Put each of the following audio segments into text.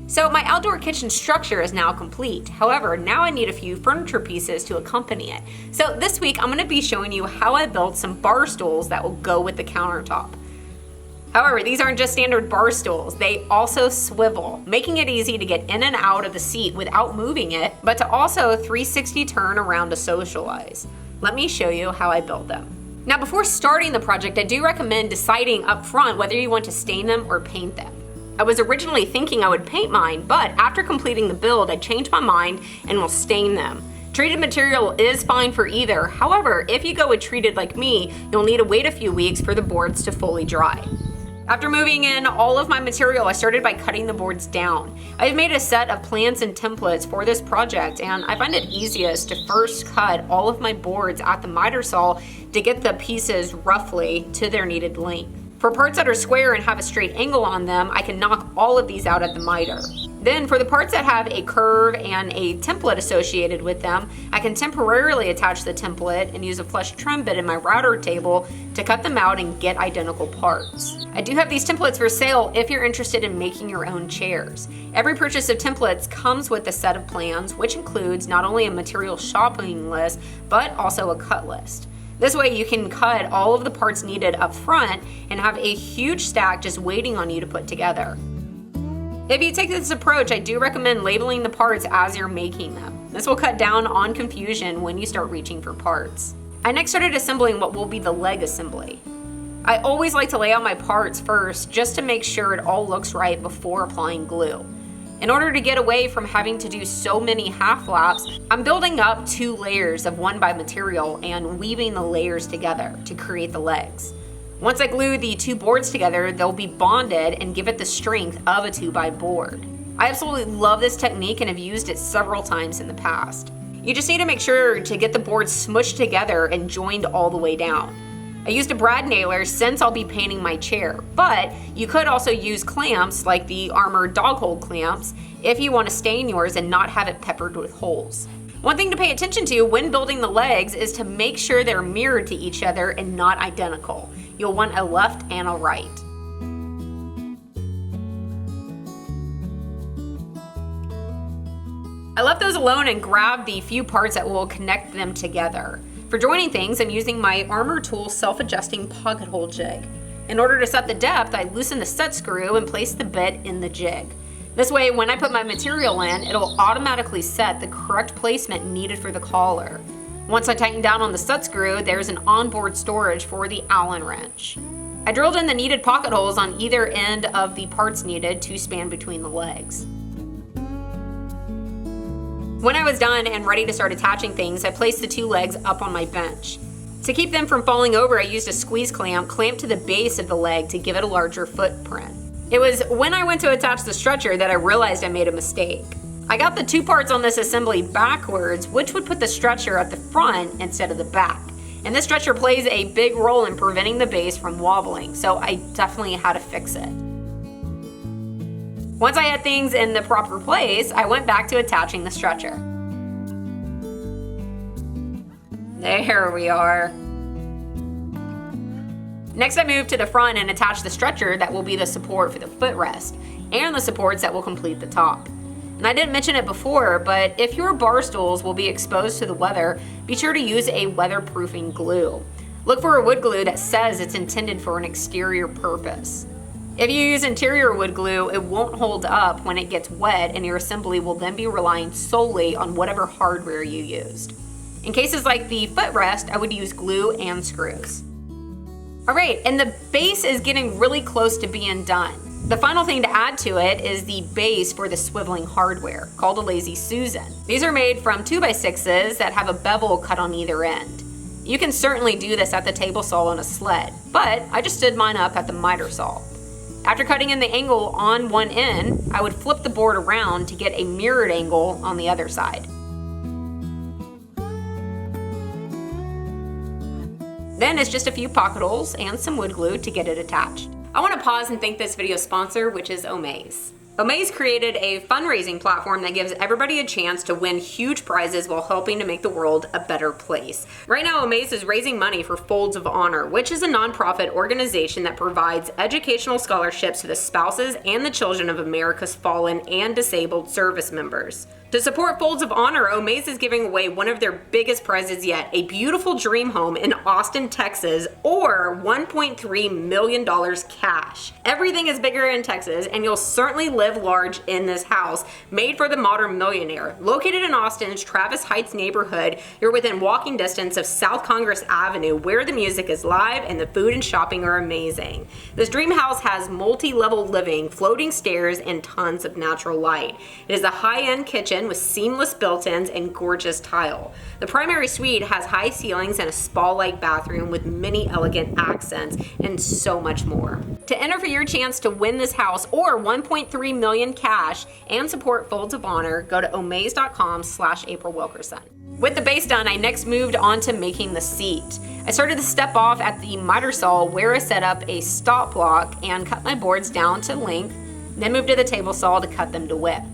So my outdoor kitchen structure is now complete. However, now I need a few furniture pieces to accompany it. So this week I'm going to be showing you how I built some bar stools that will go with the countertop. However, these aren't just standard bar stools, they also swivel, making it easy to get in and out of the seat without moving it, but to also 360 turn around to socialize. Let me show you how I built them. Now before starting the project, I do recommend deciding up front whether you want to stain them or paint them. I was originally thinking I would paint mine, but after completing the build, I changed my mind and will stain them. Treated material is fine for either. However, if you go with treated like me, you'll need to wait a few weeks for the boards to fully dry. After moving in all of my material, I started by cutting the boards down. I've made a set of plans and templates for this project, and I find it easiest to first cut all of my boards at the miter saw to get the pieces roughly to their needed length. For parts that are square and have a straight angle on them, I can knock all of these out at the miter. Then for the parts that have a curve and a template associated with them, I can temporarily attach the template and use a flush trim bit in my router table to cut them out and get identical parts. I do have these templates for sale if you're interested in making your own chairs. Every purchase of templates comes with a set of plans, which includes not only a material shopping list, but also a cut list. This way you can cut all of the parts needed up front and have a huge stack just waiting on you to put together. If you take this approach, I do recommend labeling the parts as you're making them. This will cut down on confusion when you start reaching for parts. I next started assembling what will be the leg assembly. I always like to lay out my parts first just to make sure it all looks right before applying glue. In order to get away from having to do so many half laps, I'm building up 2 layers of 1x material and weaving the layers together to create the legs. Once I glue the 2 boards together, they'll be bonded and give it the strength of a 2x board. I absolutely love this technique and have used it several times in the past. You just need to make sure to get the boards smushed together and joined all the way down. I used a brad nailer since I'll be painting my chair, but you could also use clamps like the Armor dog hold clamps if you want to stain yours and not have it peppered with holes. One thing to pay attention to when building the legs is to make sure they're mirrored to each other and not identical. You'll want a left and a right. I left those alone and grabbed the few parts that will connect them together. For joining things, I'm using my Armor Tool self-adjusting pocket hole jig. In order to set the depth, I loosen the set screw and place the bit in the jig. This way, when I put my material in, it'll automatically set the correct placement needed for the collar. Once I tighten down on the set screw, there's an onboard storage for the Allen wrench. I drilled in the needed pocket holes on either end of the parts needed to span between the legs. When I was done and ready to start attaching things, I placed the 2 legs up on my bench. To keep them from falling over, I used a squeeze clamp clamped to the base of the leg to give it a larger footprint. It was when I went to attach the stretcher that I realized I made a mistake. I got the 2 parts on this assembly backwards, which would put the stretcher at the front instead of the back. And this stretcher plays a big role in preventing the base from wobbling, so I definitely had to fix it. Once I had things in the proper place, I went back to attaching the stretcher. There we are. Next, I moved to the front and attached the stretcher that will be the support for the footrest and the supports that will complete the top. And I didn't mention it before, but if your bar stools will be exposed to the weather, be sure to use a weatherproofing glue. Look for a wood glue that says it's intended for an exterior purpose. If you use interior wood glue, it won't hold up when it gets wet, and your assembly will then be relying solely on whatever hardware you used. In cases like the footrest, I would use glue and screws. Alright, and the base is getting really close to being done. The final thing to add to it is the base for the swiveling hardware, called a Lazy Susan. These are made from 2x6s that have a bevel cut on either end. You can certainly do this at the table saw on a sled, but I just stood mine up at the miter saw. After cutting in the angle on one end, I would flip the board around to get a mirrored angle on the other side. Then it's just a few pocket holes and some wood glue to get it attached. I want to pause and thank this video sponsor, which is Omaze. Omaze created a fundraising platform that gives everybody a chance to win huge prizes while helping to make the world a better place. Right now, Omaze is raising money for Folds of Honor, which is a nonprofit organization that provides educational scholarships to the spouses and the children of America's fallen and disabled service members. To support Folds of Honor, Omaze is giving away one of their biggest prizes yet, a beautiful dream home in Austin, Texas, or $1.3 million cash. Everything is bigger in Texas, and you'll certainly live large in this house, made for the modern millionaire. Located in Austin's Travis Heights neighborhood, you're within walking distance of South Congress Avenue, where the music is live and the food and shopping are amazing. This dream house has multi-level living, floating stairs, and tons of natural light. It is a high-end kitchen with seamless built-ins and gorgeous tile. The primary suite has high ceilings and a spa-like bathroom with many elegant accents and so much more. To enter for your chance to win this house or $1.3 million cash and support Folds of Honor, go to omaze.com/April Wilkerson. With the base done, I next moved on to making the seat. I started to step off at the miter saw where I set up a stop block and cut my boards down to length, then moved to the table saw to cut them to width.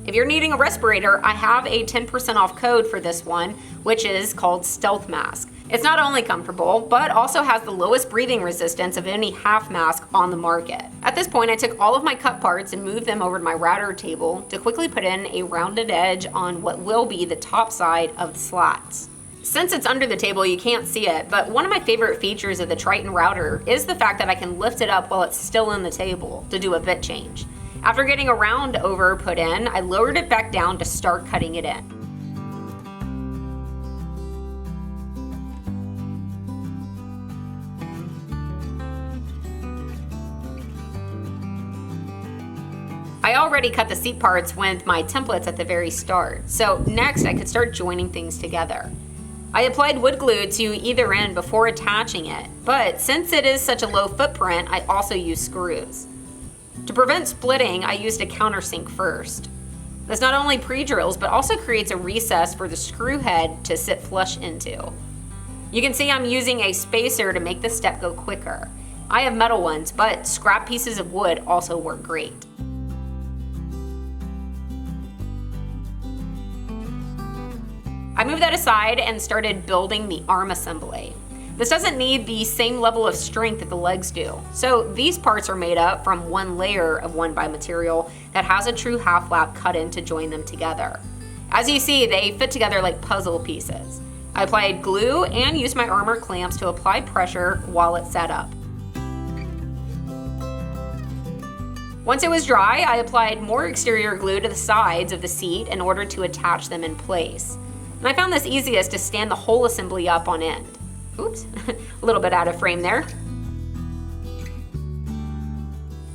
If you're needing a respirator, I have a 10% off code for this one, which is called Stealth Mask. It's not only comfortable, but also has the lowest breathing resistance of any half mask on the market. At this point, I took all of my cut parts and moved them over to my router table to quickly put in a rounded edge on what will be the top side of the slats. Since it's under the table, you can't see it, but one of my favorite features of the Triton router is the fact that I can lift it up while it's still in the table to do a bit change. After getting a round over put in, I lowered it back down to start cutting it in. I already cut the seat parts with my templates at the very start, so next I could start joining things together. I applied wood glue to either end before attaching it, but since it is such a low footprint, I also used screws. To prevent splitting, I used a countersink first. This not only pre-drills, but also creates a recess for the screw head to sit flush into. You can see I'm using a spacer to make the step go quicker. I have metal ones, but scrap pieces of wood also work great. I moved that aside and started building the arm assembly. This doesn't need the same level of strength that the legs do. So these parts are made up from one layer of 1x material that has a true half lap cut in to join them together. As you see, they fit together like puzzle pieces. I applied glue and used my armor clamps to apply pressure while it's set up. Once it was dry, I applied more exterior glue to the sides of the seat in order to attach them in place. And I found this easiest to stand the whole assembly up on end. Oops, a little bit out of frame there.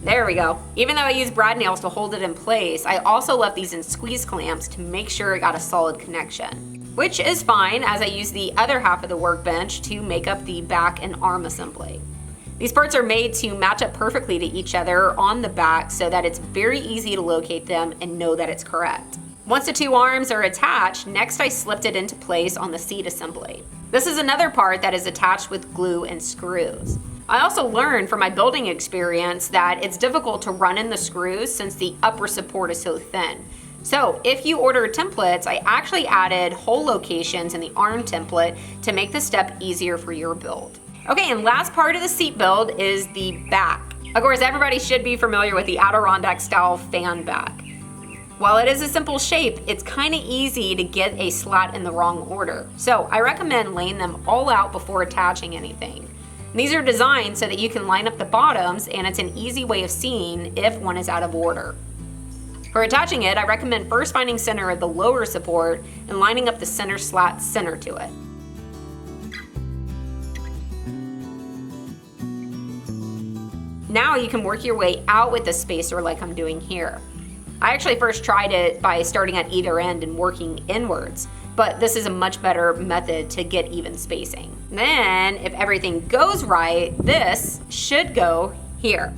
There we go. Even though I used brad nails to hold it in place, I also left these in squeeze clamps to make sure it got a solid connection. Which is fine, as I used the other half of the workbench to make up the back and arm assembly. These parts are made to match up perfectly to each other on the back so that it's very easy to locate them and know that it's correct. Once the two arms are attached, next I slipped it into place on the seat assembly. This is another part that is attached with glue and screws. I also learned from my building experience that it's difficult to run in the screws since the upper support is so thin. So if you order templates, I actually added hole locations in the arm template to make the step easier for your build. Okay, and last part of the seat build is the back. Of course, everybody should be familiar with the Adirondack style fan back. While it is a simple shape, it's kind of easy to get a slat in the wrong order. So I recommend laying them all out before attaching anything. And these are designed so that you can line up the bottoms, and it's an easy way of seeing if one is out of order. For attaching it, I recommend first finding center of the lower support and lining up the center slat center to it. Now you can work your way out with the spacer like I'm doing here. I actually first tried it by starting at either end and working inwards, but this is a much better method to get even spacing. Then, if everything goes right, this should go here.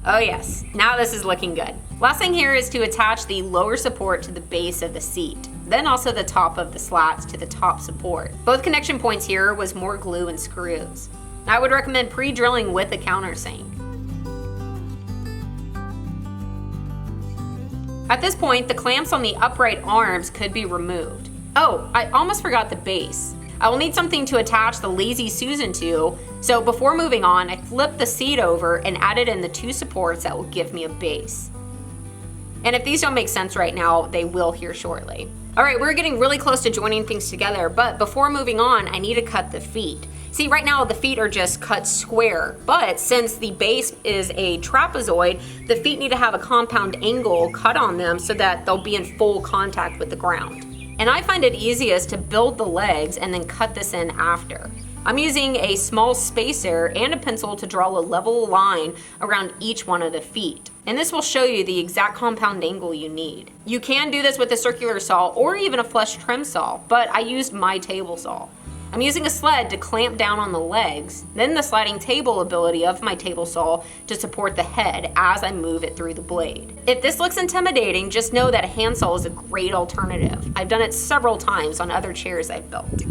Oh yes, now this is looking good. Last thing here is to attach the lower support to the base of the seat, then also the top of the slats to the top support. Both connection points here was more glue and screws. I would recommend pre-drilling with a countersink. At this point, the clamps on the upright arms could be removed. Oh, I almost forgot the base. I will need something to attach the Lazy Susan to, so before moving on, I flipped the seat over and added in the 2 supports that will give me a base. And if these don't make sense right now, they will here shortly. All right, we're getting really close to joining things together, but before moving on, I need to cut the feet. See, right now the feet are just cut square, but since the base is a trapezoid, the feet need to have a compound angle cut on them so that they'll be in full contact with the ground. And I find it easiest to build the legs and then cut this in after. I'm using a small spacer and a pencil to draw a level line around each one of the feet. And this will show you the exact compound angle you need. You can do this with a circular saw or even a flush trim saw, but I used my table saw. I'm using a sled to clamp down on the legs, then the sliding table ability of my table saw to support the head as I move it through the blade. If this looks intimidating, just know that a handsaw is a great alternative. I've done it several times on other chairs I've built.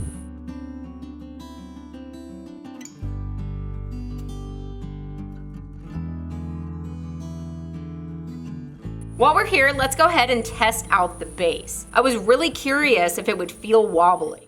While we're here, let's go ahead and test out the base. I was really curious if it would feel wobbly.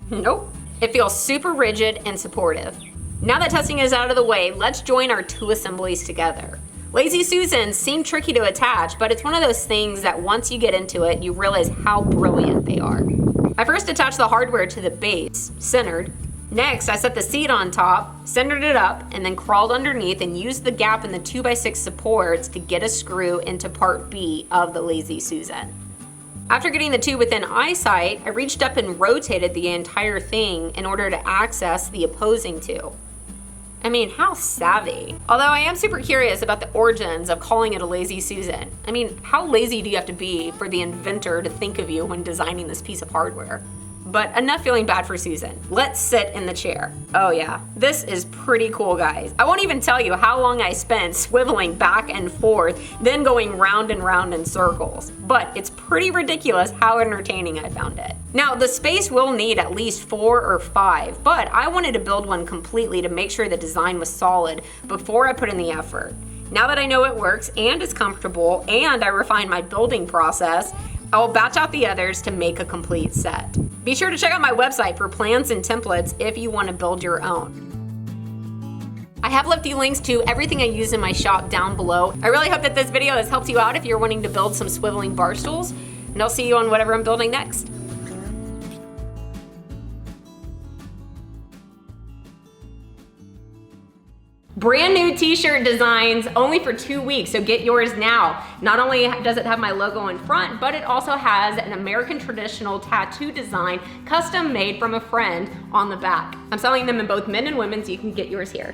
Nope, it feels super rigid and supportive. Now that testing is out of the way, let's join our 2 assemblies together. Lazy Susans seem tricky to attach, but it's one of those things that once you get into it, you realize how brilliant they are. I first attached the hardware to the base, centered. Next, I set the seat on top, centered it up, and then crawled underneath and used the gap in the 2x6 supports to get a screw into part B of the Lazy Susan. After getting the 2 within eyesight, I reached up and rotated the entire thing in order to access the opposing 2. I mean, how savvy. Although I am super curious about the origins of calling it a Lazy Susan. I mean, how lazy do you have to be for the inventor to think of you when designing this piece of hardware? But enough feeling bad for Susan. Let's sit in the chair. Oh yeah, this is pretty cool, guys. I won't even tell you how long I spent swiveling back and forth, then going round and round in circles. But it's pretty ridiculous how entertaining I found it. Now, the space will need at least 4 or 5, but I wanted to build one completely to make sure the design was solid before I put in the effort. Now that I know it works and is comfortable and I refined my building process, I will batch out the others to make a complete set. Be sure to check out my website for plans and templates if you want to build your own. I have left you links to everything I use in my shop down below. I really hope that this video has helped you out if you're wanting to build some swiveling bar stools, and I'll see you on whatever I'm building next. Brand new t-shirt designs only for 2 weeks, so get yours now. Not only does it have my logo in front, but it also has an American traditional tattoo design custom made from a friend on the back. I'm selling them in both men and women, so you can get yours here.